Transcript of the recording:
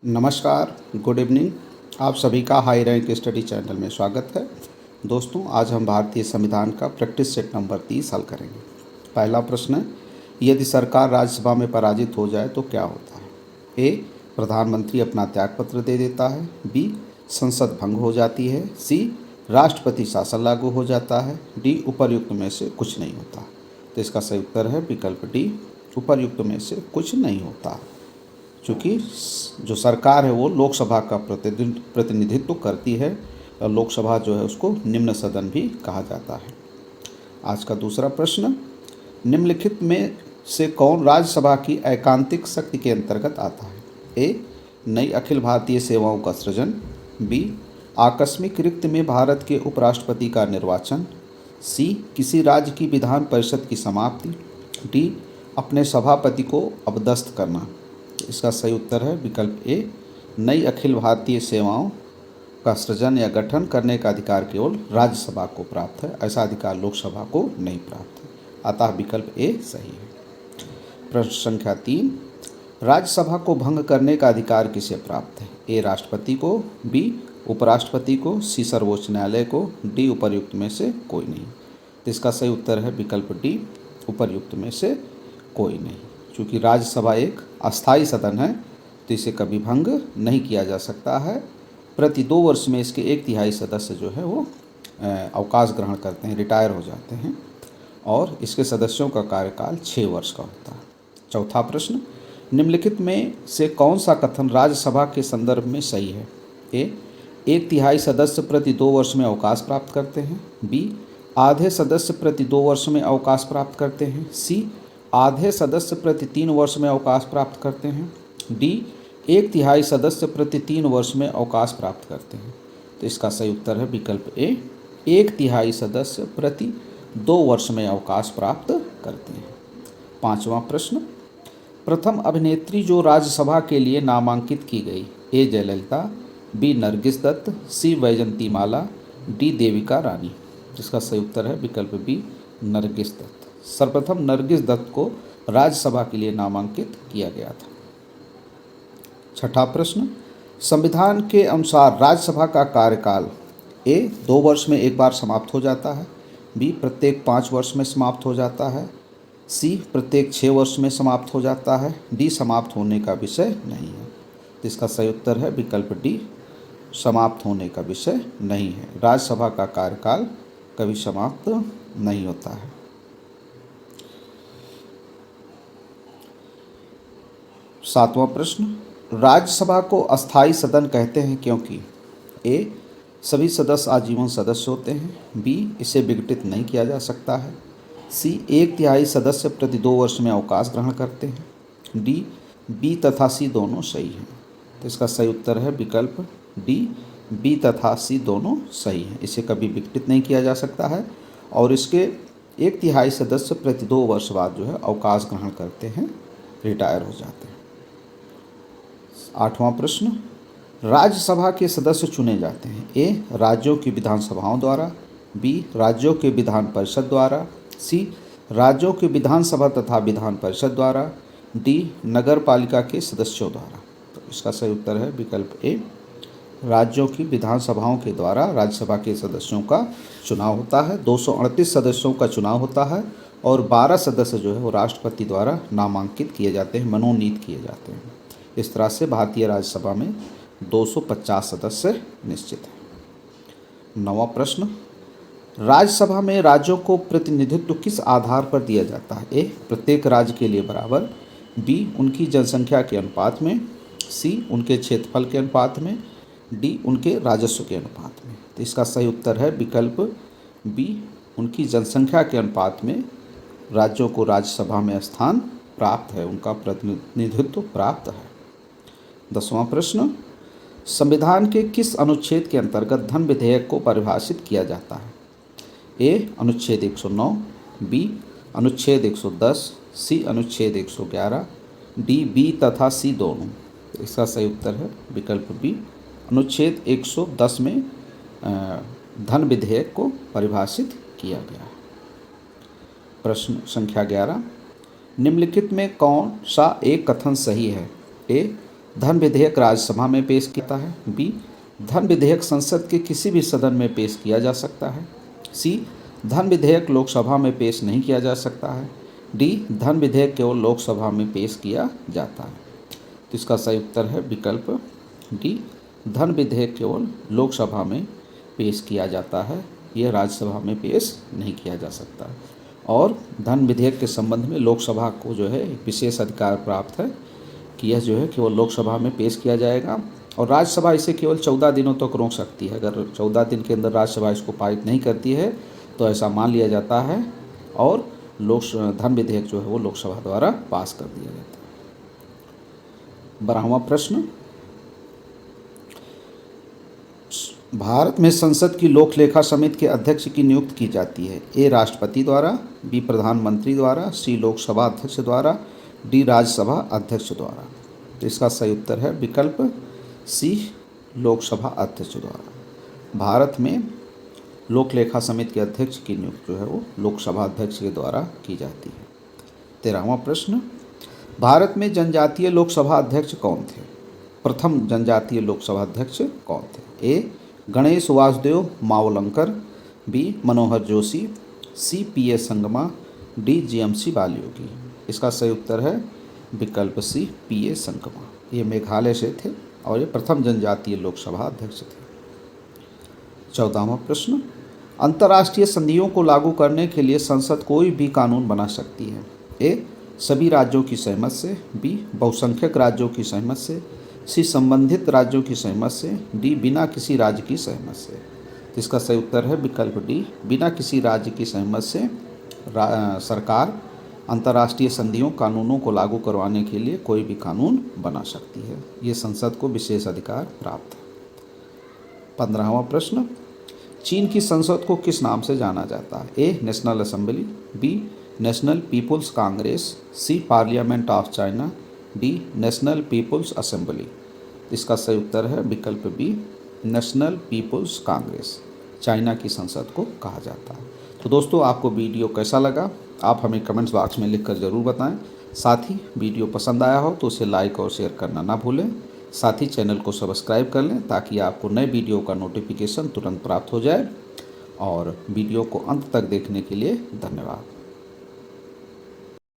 नमस्कार, good evening. आप सभी का हाई रैंक स्टडी चैनल में स्वागत है। दोस्तों, आज हम भारतीय संविधान का प्रैक्टिस सेट नंबर 30 हल करेंगे। पहला प्रश्न है, यदि सरकार राज्यसभा में पराजित हो जाए तो क्या होता है? ए, प्रधानमंत्री अपना त्यागपत्र दे देता है। बी, संसद भंग हो जाती है। सी, राष्ट्रपति शासन लागू हो जाता है। डी, उपर्युक्त में से कुछ नहीं होता। तो इसका सही उत्तर है विकल्प डी, उपर्युक्त में से कुछ नहीं होता। चूँकि जो सरकार है वो लोकसभा का प्रतिनिधित्व करती है और लोकसभा जो है उसको निम्न सदन भी कहा जाता है। आज का दूसरा प्रश्न, निम्नलिखित में से कौन राज्यसभा की एकांतिक शक्ति के अंतर्गत आता है? ए, नई अखिल भारतीय सेवाओं का सृजन। बी, आकस्मिक रिक्त में भारत के उपराष्ट्रपति का निर्वाचन। सी, किसी राज्य की विधान परिषद की समाप्ति। डी, अपने सभापति को अपदस्थ करना। इसका सही उत्तर है विकल्प ए, नई अखिल भारतीय सेवाओं का सृजन या गठन करने का अधिकार केवल राज्यसभा को प्राप्त है, ऐसा अधिकार लोकसभा को नहीं प्राप्त है। अतः विकल्प ए सही है। प्रश्न संख्या 3, राज्यसभा को भंग करने का अधिकार किसे प्राप्त है? ए, राष्ट्रपति को। बी, उपराष्ट्रपति को। सी, सर्वोच्च न्यायालय को। डी, उपर्युक्त में से कोई नहीं। तो इसका सही उत्तर है विकल्प डी, उपर्युक्त में से कोई नहीं। चूँकि राज्यसभा एक अस्थायी सदन है तो इसे कभी भंग नहीं किया जा सकता है। प्रति 2 वर्ष में इसके 1/3 सदस्य जो है वो अवकाश ग्रहण करते हैं, रिटायर हो जाते हैं और इसके सदस्यों का कार्यकाल 6 वर्ष का होता है। चौथा प्रश्न, निम्नलिखित में से कौन सा कथन राज्यसभा के संदर्भ में सही है? ए, 1/3 सदस्य प्रति 2 वर्ष में अवकाश प्राप्त करते हैं। बी, आधे सदस्य प्रति 2 वर्ष में अवकाश प्राप्त करते हैं। सी, आधे सदस्य प्रति 3 वर्ष में अवकाश प्राप्त करते हैं। डी, 1/3 सदस्य प्रति 3 वर्ष में अवकाश प्राप्त करते हैं। तो इसका सही उत्तर है विकल्प ए, 1/3 सदस्य प्रति 2 वर्ष में अवकाश प्राप्त करते हैं। पांचवा प्रश्न, प्रथम अभिनेत्री जो राज्यसभा के लिए नामांकित की गई। ए, जयललिता। बी, नरगिस दत्त। सी, वैजंतीमाला। डी, देविका रानी। जिसका सही उत्तर है विकल्प बी, नरगिस दत्त। सर्वप्रथम नरगिस दत्त को राज्यसभा के लिए नामांकित किया गया था। छठा प्रश्न, संविधान के अनुसार राज्यसभा का कार्यकाल ए, 2 वर्ष में एक बार समाप्त हो जाता है। बी, प्रत्येक 5 वर्ष में समाप्त हो जाता है। सी, प्रत्येक 6 वर्ष में समाप्त हो जाता है। डी, समाप्त होने का विषय नहीं है। तो इसका सही उत्तर है विकल्प डी, समाप्त होने का विषय नहीं है। राज्यसभा का कार्यकाल कभी समाप्त नहीं होता है। सातवां प्रश्न, राज्यसभा को अस्थायी सदन कहते हैं क्योंकि ए, सभी सदस्य आजीवन सदस्य होते हैं। बी, इसे विघटित नहीं किया जा सकता है। सी, 1/3 सदस्य प्रति 2 वर्ष में अवकाश ग्रहण करते हैं। डी, बी तथा सी दोनों सही हैं। तो इसका सही उत्तर है विकल्प डी, बी तथा सी दोनों सही हैं। इसे कभी विघटित नहीं किया जा सकता है और इसके 1/3 सदस्य प्रति 2 वर्ष बाद जो है अवकाश ग्रहण करते हैं, रिटायर हो जाते हैं। आठवां प्रश्न, राज्यसभा के सदस्य चुने जाते हैं। ए, राज्यों की विधानसभाओं द्वारा। बी, राज्यों के विधान परिषद द्वारा। सी, राज्यों के विधानसभा तथा विधान परिषद द्वारा। डी, नगर पालिका के सदस्यों द्वारा। तो इसका सही उत्तर है विकल्प ए, राज्यों की विधानसभाओं के द्वारा राज्यसभा के सदस्यों का चुनाव होता है। 238 सदस्यों का चुनाव होता है और 12 सदस्य जो है वो राष्ट्रपति द्वारा नामांकित किए जाते हैं, मनोनीत किए जाते हैं। इस तरह से भारतीय राज्यसभा में 250 सदस्य निश्चित हैं। नौवां प्रश्न, राज्यसभा में राज्यों को प्रतिनिधित्व किस आधार पर दिया जाता है? ए, प्रत्येक राज्य के लिए बराबर। बी, उनकी जनसंख्या के अनुपात में। सी, उनके क्षेत्रफल के अनुपात में। डी, उनके राजस्व के अनुपात में। तो इसका सही उत्तर है विकल्प बी, उनकी जनसंख्या के अनुपात में राज्यों को राज्यसभा में स्थान प्राप्त है, उनका प्रतिनिधित्व प्राप्त है। 10वां प्रश्न, संविधान के किस अनुच्छेद के अंतर्गत धन विधेयक को परिभाषित किया जाता है? ए, अनुच्छेद 109। बी, अनुच्छेद 110। सी, अनुच्छेद 111। डी, बी तथा सी दोनों। तो इसका सही उत्तर है विकल्प बी, अनुच्छेद 110 में धन विधेयक को परिभाषित किया गया है। प्रश्न संख्या 11, निम्नलिखित में कौन सा एक कथन सही है? ए, धन विधेयक राज्यसभा में पेश किया है। बी, धन विधेयक संसद के किसी भी सदन में पेश किया जा सकता है। सी, धन विधेयक लोकसभा में पेश नहीं किया जा सकता है। डी, धन विधेयक केवल लोकसभा में पेश किया जाता है। तो इसका सही उत्तर है विकल्प डी, धन विधेयक केवल लोकसभा में पेश किया जाता है, यह राज्यसभा में पेश नहीं किया जा सकता। और धन विधेयक के संबंध में लोकसभा को जो है विशेष अधिकार प्राप्त है कि यह जो है केवल लोकसभा में पेश किया जाएगा और राज्यसभा इसे केवल 14 दिनों तक रोक सकती है। अगर 14 दिन के अंदर राज्यसभा इसको पारित नहीं करती है तो ऐसा मान लिया जाता है और धन विधेयक जो है वो लोकसभा द्वारा पास कर दिया जाता है। 12वां प्रश्न, भारत में संसद की लोक लेखा समिति के अध्यक्ष की नियुक्ति की जाती है। ए, राष्ट्रपति द्वारा, बी, प्रधानमंत्री द्वारा, सी, लोकसभा अध्यक्ष द्वारा, डी, राज्यसभा अध्यक्ष द्वारा। तो इसका सही उत्तर है विकल्प सी, लोकसभा अध्यक्ष द्वारा। भारत में लोक लेखा समिति के अध्यक्ष की नियुक्ति जो है वो लोकसभा अध्यक्ष के द्वारा की जाती है। 13वां प्रश्न, भारत में जनजातीय लोकसभा अध्यक्ष कौन थे? प्रथम जनजातीय लोकसभा अध्यक्ष कौन थे? A, Ganesh Vasudev Mavalankar, B, Manohar Joshi, C, PA. Sangma, D, GMC Balayogi. इसका सही उत्तर है विकल्प सी, पी.ए. संगमा। ये मेघालय से थे और ये प्रथम जनजातीय लोकसभा अध्यक्ष थे। 14वां प्रश्न, अंतर्राष्ट्रीय संधियों को लागू करने के लिए संसद कोई भी कानून बना सकती है। ए, सभी राज्यों की सहमति से, बी, बहुसंख्यक राज्यों की सहमति से, सी, संबंधित राज्यों की सहमति से, डी, बिना किसी राज्य की सहमति से। तो इसका सही उत्तर है विकल्प डी, बिना किसी राज्य की सहमति से सरकार अंतर्राष्ट्रीय संधियों कानूनों को लागू करवाने के लिए कोई भी कानून बना सकती है। ये संसद को विशेष अधिकार प्राप्त है। 15वां प्रश्न, चीन की संसद को किस नाम से जाना जाता है? A, National Assembly, B, National People's Congress, C, Parliament of China, D, National People's Assembly. इसका सही उत्तर है विकल्प B, National People's Congress. China की संसद को कहा जाता है। तो दोस्तों, आपको वीडियो कैसा लगा आप हमें कमेंट्स बॉक्स में लिखकर ज़रूर बताएं। साथ ही वीडियो पसंद आया हो तो उसे लाइक और शेयर करना ना भूलें। साथ ही चैनल को सब्सक्राइब कर लें ताकि आपको नए वीडियो का नोटिफिकेशन तुरंत प्राप्त हो जाए। और वीडियो को अंत तक देखने के लिए धन्यवाद।